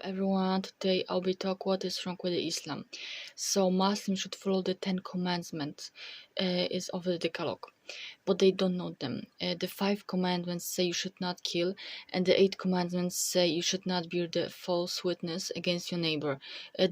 Everyone, today I'll be talking what is wrong with Islam. So Muslims should follow the 10 commandments is of the Decalog, but they don't know them. The 5 commandments say you should not kill, and the 8 commandments say you should not bear the false witness against your neighbor.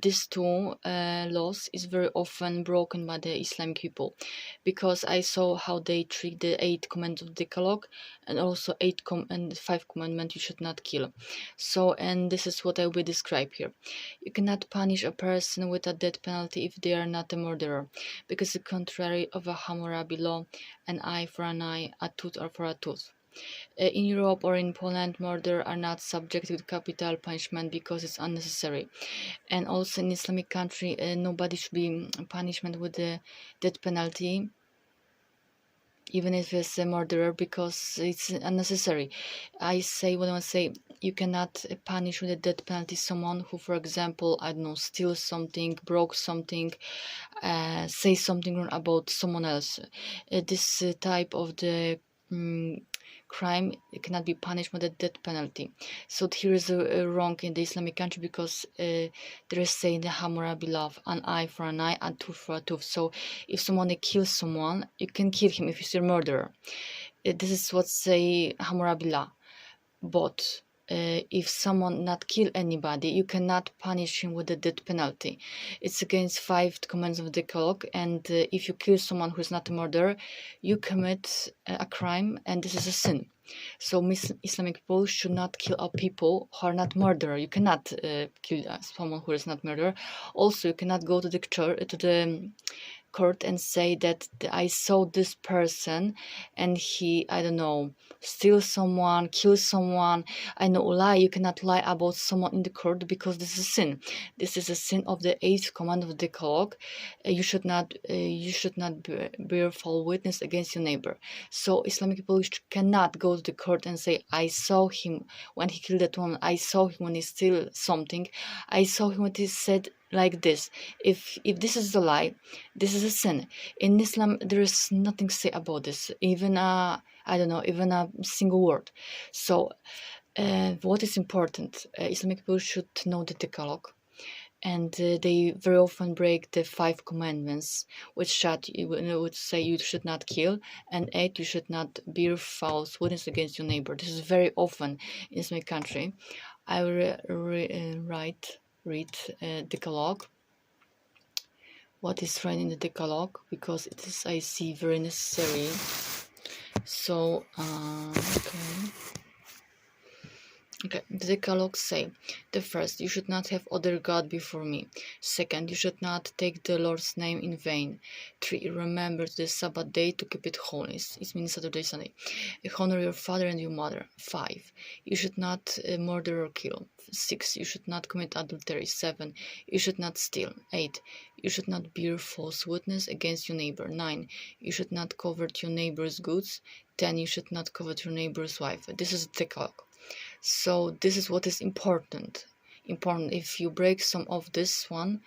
These two laws is very often broken by the Islamic people, because I saw how they treat the 8 commandments of the Decalog, and also 5 commandments you should not kill. So, and this is what I will describe here. You cannot punish a person with a death penalty if they are not a murderer, because the contrary of a Hammurabi law, an eye for an eye, a tooth for a tooth. In Europe or in Poland, murder are not subject to capital punishment because it's unnecessary. And also in Islamic country, nobody should be punishment with the death penalty, even if it's a murderer, because it's unnecessary. I say what I want to say. You cannot punish with a death penalty someone who, for example, I don't know, steals something, broke something, say something wrong about someone else. This type of the crime cannot be punished with a death penalty. So here is a wrong in the Islamic country, because there is saying the Hammurabi law, an eye for an eye, a tooth for a tooth. So if someone kills someone, you can kill him if he's a murderer. This is what say Hammurabi law. But if someone not kill anybody, you cannot punish him with the death penalty. It's against 5 commands of the Decalog, and if you kill someone who is not a murderer, you commit a crime, and this is a sin. So Islamic people should not kill people who are not murderer. You cannot kill someone who is not murderer. Also, you cannot go to the church, to the court, and say that I saw this person and he, I don't know, steal someone, kill someone. I know, lie. You cannot lie about someone in the court, because this is a sin. This is a sin of the 8th command of the Decalog. You should not bear false witness against your neighbor. So Islamic people cannot go to the court and say, I saw him when he killed that woman. I saw him when he stole something. I saw him when he said like this. If this is a lie, this is a sin. In Islam, there is nothing to say about this, even even a single word. So what is important? Islamic people should know the Decalog, and they very often break the 5 commandments, which would say you should not kill, and 8, you should not bear false witness against your neighbor. This is very often in Islamic country. I will read Decalog, what is written in the Decalog, because it is, I see, very necessary. So okay, the Decalogue say, the first, you should not have other God before me. Second, you should not take the Lord's name in vain. 3, remember the Sabbath day to keep it holy. It means Saturday, Sunday. Honor your father and your mother. 5, you should not murder or kill. 6, you should not commit adultery. 7, you should not steal. 8, you should not bear false witness against your neighbor. 9, you should not covet your neighbor's goods. 10, you should not covet your neighbor's wife. This is the Decalog. So this is what is important. If you break some of this law,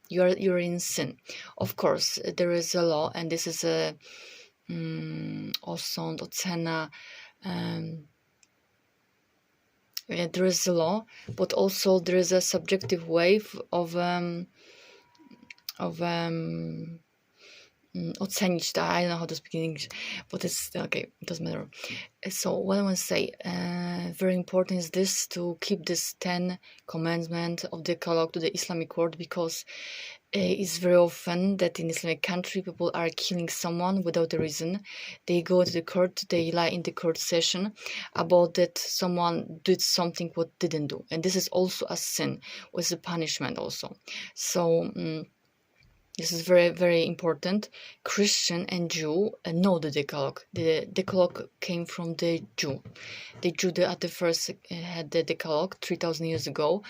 you're in sin. Of course, there is a law, and this is a osąd, ocena. There is a law, but also there is a subjective way of ocenić that. I don't know how to speak in English, but it's okay, it doesn't matter. So what I want to say, very important is this, to keep this 10 commandment of the Decalogue to the Islamic world, because it's very often that in Islamic country people are killing someone without a reason. They go to the court, they lie in the court session about that someone did something what didn't do, and this is also a sin with a punishment also. So this is very, very important. Christian and Jew know the Decalogue. The Decalogue came from the Jew. The Jew at the first had the Decalogue 3,000 years ago,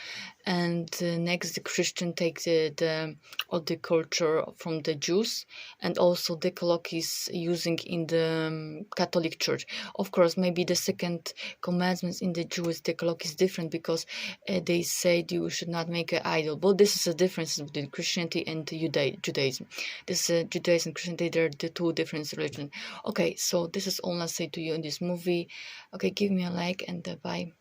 and next the Christian takes all the culture from the Jews, and also Decalogue is using in the Catholic Church. Of course, maybe the second commandments in the Jewish Decalogue is different, because they say you should not make an idol. But this is a difference between Christianity and Judaism. This Judaism and Christianity, they're the 2 different religions. Okay, so this is all I say to you in this movie. Okay, give me a like, and bye.